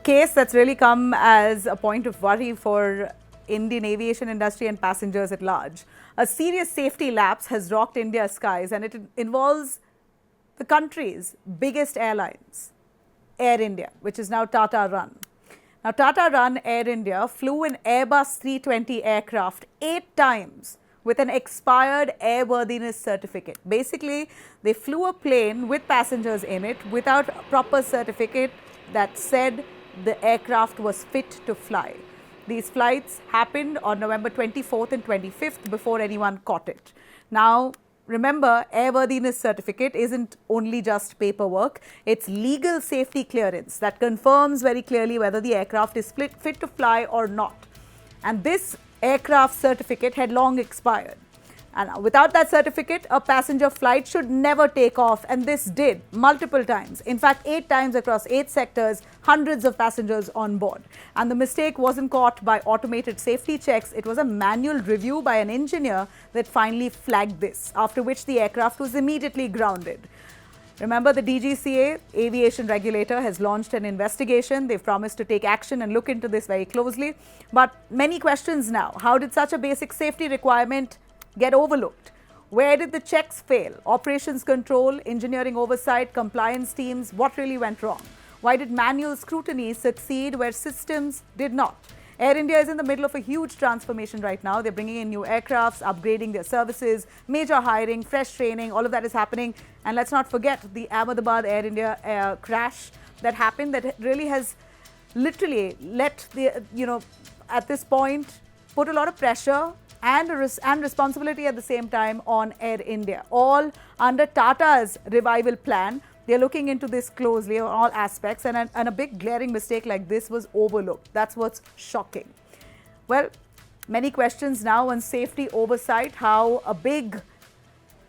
case that's really come as a point of worry for Indian aviation industry and passengers at large. A serious safety lapse has rocked India's skies, and it involves the country's biggest airlines, Air India, which is now Tata run. Now, Tata run Air India flew an Airbus A320 aircraft 8 times with an expired airworthiness certificate. Basically, they flew a plane with passengers in it without a proper certificate that said the aircraft was fit to fly. These flights happened on November 24th and 25th before anyone caught it. Now, remember, airworthiness certificate isn't only just paperwork, it's legal safety clearance that confirms very clearly whether the aircraft is fit to fly or not. And this aircraft certificate had long expired. And without that certificate, a passenger flight should never take off. And this did multiple times. In fact, 8 times across 8 sectors, hundreds of passengers on board. And the mistake wasn't caught by automated safety checks. It was a manual review by an engineer that finally flagged this, after which the aircraft was immediately grounded. Remember, the DGCA, aviation regulator, has launched an investigation. They've promised to take action and look into this very closely. But many questions now. How did such a basic safety requirement get overlooked? Where did the checks fail? Operations control, engineering oversight, compliance teams, what really went wrong? Why did manual scrutiny succeed where systems did not? Air India is in the middle of a huge transformation right now. They're bringing in new aircrafts, upgrading their services, major hiring, fresh training, all of that is happening. And let's not forget the Ahmedabad Air India crash that happened, that really has literally let the, at this point, put a lot of pressure and responsibility at the same time on Air India, all under Tata's revival plan. They're looking into this closely on all aspects, and a big glaring mistake like this was overlooked. That's what's shocking. Well, many questions now on safety oversight, how a big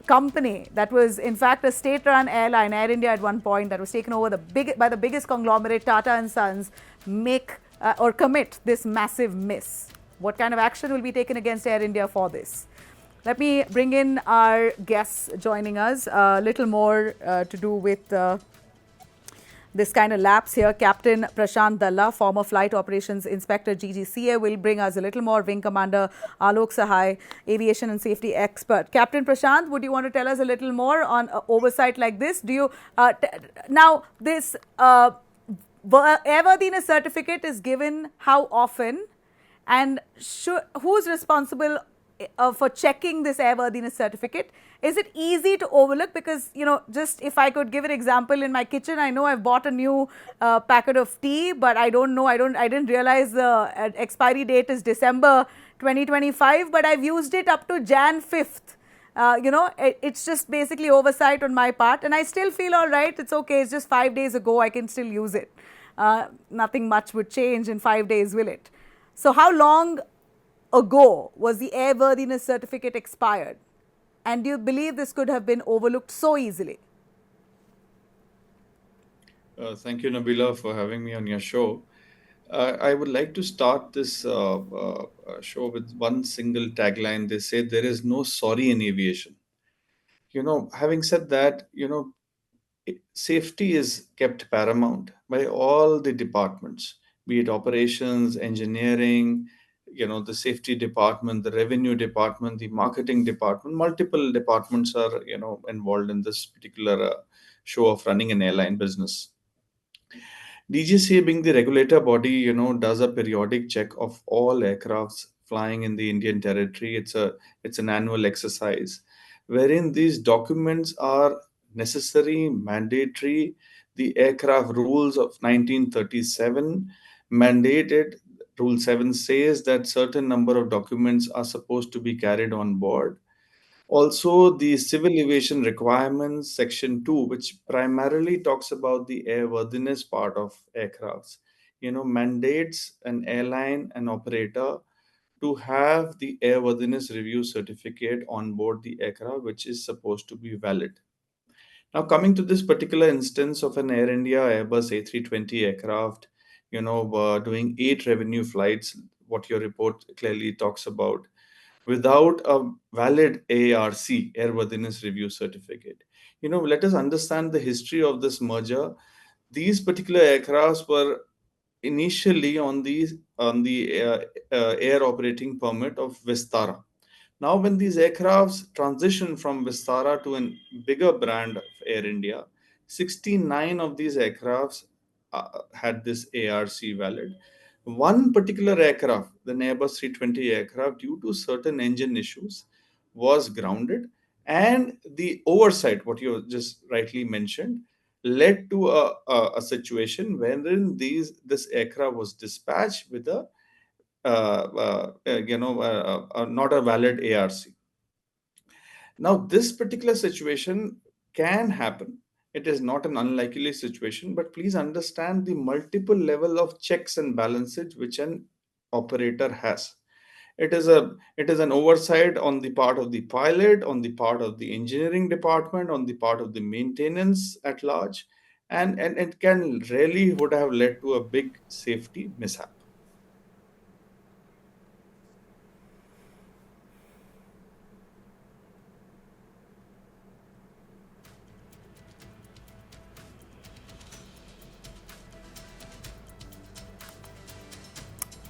company that was in fact a state-run airline, Air India at one point, that was taken over by the biggest conglomerate, Tata and Sons, commit this massive miss. What kind of action will be taken against Air India for this? Let me bring in our guests joining us. A little more to do with this kind of lapse here. Captain Prashant Dalla, former Flight Operations Inspector, DGCA, will bring us a little more. Wing Commander Alok Sahai, aviation and safety expert. Captain Prashant, would you want to tell us a little more on oversight like this? Do you now this airworthiness certificate is given how often, and who's responsible for checking this airworthiness certificate? Is it easy to overlook? Because, just if I could give an example, in my kitchen, I know I've bought a new packet of tea, but I don't know, I didn't realize the expiry date is December 2025, but I've used it up to Jan 5th. It's just basically oversight on my part, and I still feel all right. It's okay. It's just 5 days ago. I can still use it. Nothing much would change in 5 days, will it? So how long ago was the airworthiness certificate expired? And do you believe this could have been overlooked so easily? Thank you, Nabila, for having me on your show. I would like to start this show with one single tagline. They say there is no sorry in aviation. Having said that, safety is kept paramount by all the departments, be it operations, engineering, the safety department, the revenue department, the marketing department. Multiple departments are, involved in this particular show of running an airline business. DGCA, being the regulator body, does a periodic check of all aircrafts flying in the Indian territory. It's an annual exercise wherein these documents are necessary, mandatory. The aircraft rules of 1937 mandated. Rule 7 says that certain number of documents are supposed to be carried on board. Also, the civil aviation requirements, section 2, which primarily talks about the airworthiness part of aircrafts, mandates an airline and operator to have the airworthiness review certificate on board the aircraft, which is supposed to be valid. Now, coming to this particular instance of an Air India Airbus A320 aircraft, doing 8 revenue flights, what your report clearly talks about, without a valid ARC, Airworthiness Review Certificate. Let us understand the history of this merger. These particular aircrafts were initially on the air operating permit of Vistara. Now, when these aircrafts transition from Vistara to a bigger brand of Air India, 69 of these aircrafts had this ARC valid. One particular aircraft, the Airbus A320 aircraft, due to certain engine issues, was grounded, and the oversight, what you just rightly mentioned, led to a situation wherein this aircraft was dispatched with a not a valid ARC. Now, this particular situation can happen. It is not an unlikely situation, but please understand the multiple level of checks and balances which an operator has. It is an oversight on the part of the pilot, on the part of the engineering department, on the part of the maintenance at large, and it can really would have led to a big safety mishap.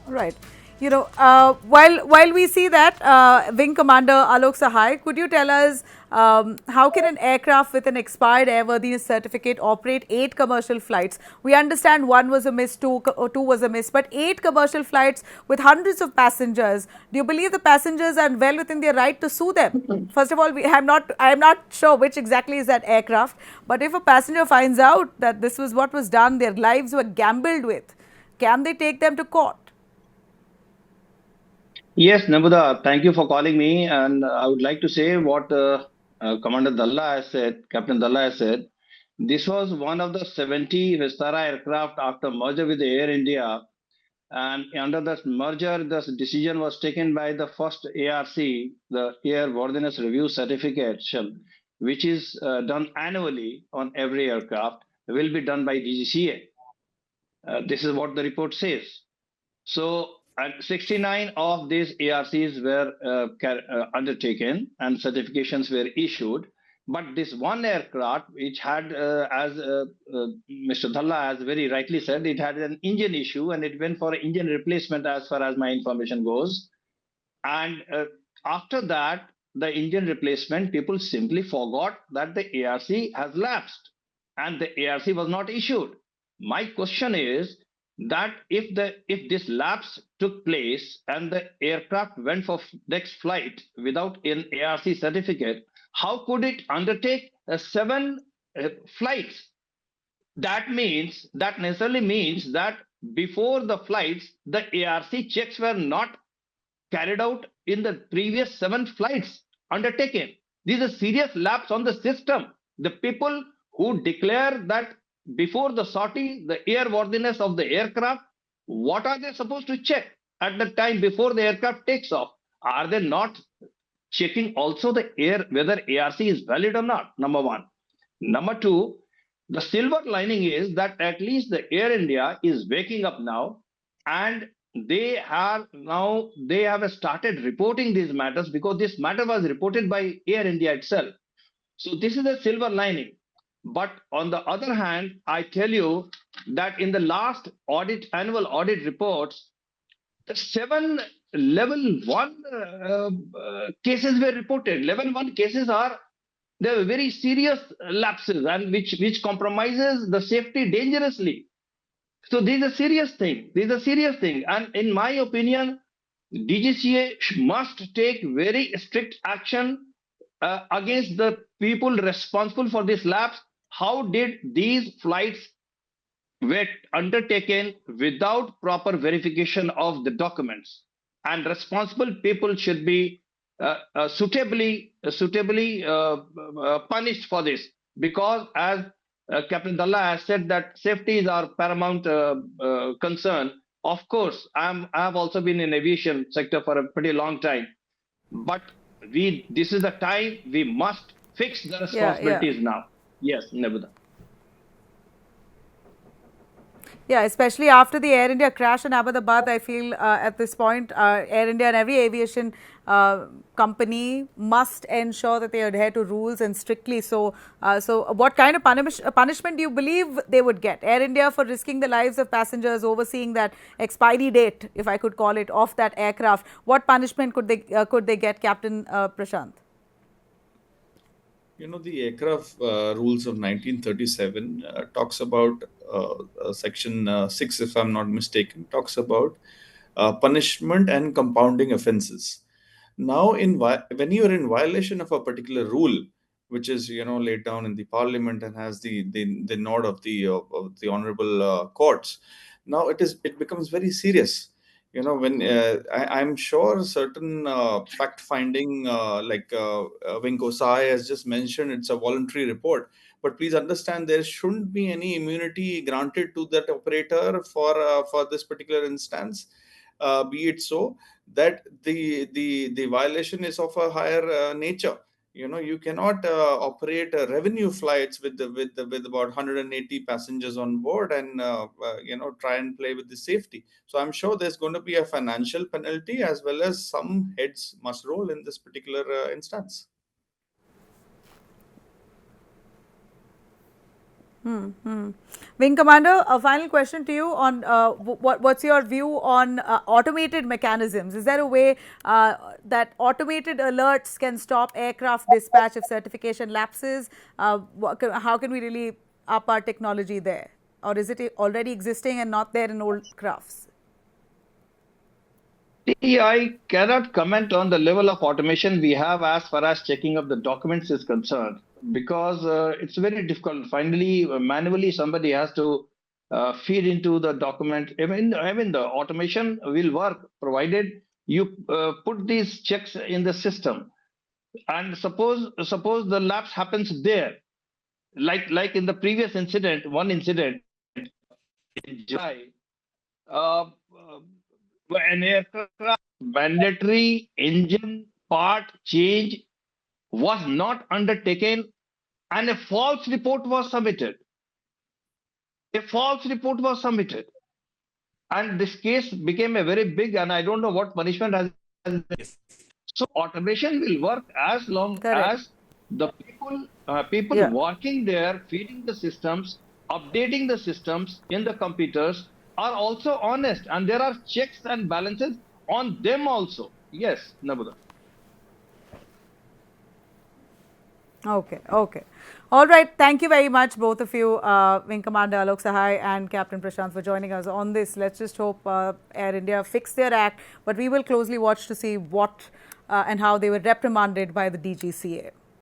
Right. While we see that, Wing Commander Alok Sahai, could you tell us how can an aircraft with an expired airworthiness certificate operate 8 commercial flights? We understand one was a miss, two was a miss, but 8 commercial flights with hundreds of passengers. Do you believe the passengers are well within their right to sue them? First of all, I am not sure which exactly is that aircraft, but if a passenger finds out that this was what was done, their lives were gambled with, can they take them to court? Yes, Nabuda, thank you for calling me. And I would like to say what Commander Dalla has said, Captain Dalla has said. This was one of the 70 Vistara aircraft after merger with Air India. And under this merger, this decision was taken by the first ARC, the Airworthiness Review Certification, which is done annually on every aircraft, will be done by DGCA. This is what the report says. So, and 69 of these ARCs were undertaken and certifications were issued. But this one aircraft, which had, as Mr. Dhalla has very rightly said, it had an engine issue and it went for engine replacement as far as my information goes. And after that, the engine replacement, people simply forgot that the ARC has lapsed and the ARC was not issued. My question is that if this lapse took place and the aircraft went for next flight without an ARC certificate, how could it undertake 7 flights? That necessarily means that before the flights, the ARC checks were not carried out in the previous 7 flights undertaken. This is a serious lapse on the system. The people who declare that before the sortie, the airworthiness of the aircraft, what are they supposed to check at the time before the aircraft takes off? Are they not checking also the air whether ARC is valid or not? Number one. Number two, the silver lining is that at least the Air India is waking up now, and they have started reporting these matters because this matter was reported by Air India itself. So this is a silver lining. But on the other hand, I tell you that in the last annual audit reports, the 7 level 1 cases were reported. Level 1 cases are the very serious lapses and which compromises the safety dangerously. So this is a serious thing. And in my opinion, DGCA must take very strict action against the people responsible for this lapse. How did these flights were undertaken without proper verification of the documents? And responsible people should be suitably punished for this, because as Captain Dalla has said that safety is our paramount concern. Of course, I have also been in aviation sector for a pretty long time, but this is the time we must fix the responsibilities now. Yes, Nebuda. Yeah, especially after the Air India crash in Ahmedabad, I feel at this point, Air India and every aviation company must ensure that they adhere to rules and strictly so. So, what kind of punishment do you believe they would get? Air India for risking the lives of passengers, overseeing that expiry date, if I could call it, of that aircraft. What punishment could they get, Captain Prashant? The aircraft rules of 1937 talks about section 6, if I'm not mistaken, talks about punishment and compounding offenses. Now, when you are in violation of a particular rule, which is laid down in the parliament and has the nod of the honorable courts, now it becomes very serious. When I'm sure certain fact finding, like Wing Kosai has just mentioned, it's a voluntary report. But please understand, there shouldn't be any immunity granted to that operator for this particular instance. Be it so that the violation is of a higher nature. You cannot operate revenue flights with about 180 passengers on board and try and play with the safety. So I'm sure there's going to be a financial penalty, as well as some heads must roll in this particular instance. Wing Commander, a final question to you on what's your view on automated mechanisms? Is there a way that automated alerts can stop aircraft dispatch if certification lapses? How can we really up our technology there? Or is it already existing and not there in old crafts? I cannot comment on the level of automation we have as far as checking of the documents is concerned, because it's very difficult. Finally, manually, somebody has to feed into the document. I mean, the automation will work provided you put these checks in the system. And suppose the lapse happens there, like in the previous incident, one incident in July. Uh, an aircraft mandatory engine part change was not undertaken, and a false report was submitted. And this case became a very big, and I don't know what punishment has been. So automation will work as long Correct. as the people working there, feeding the systems, updating the systems in the computers, are also honest, and there are checks and balances on them also. Yes, Nabuda. Okay, okay. All right. Thank you very much, both of you, Wing Commander Alok Sahai and Captain Prashant, for joining us on this. Let's just hope Air India fix their act, but we will closely watch to see what and how they were reprimanded by the DGCA.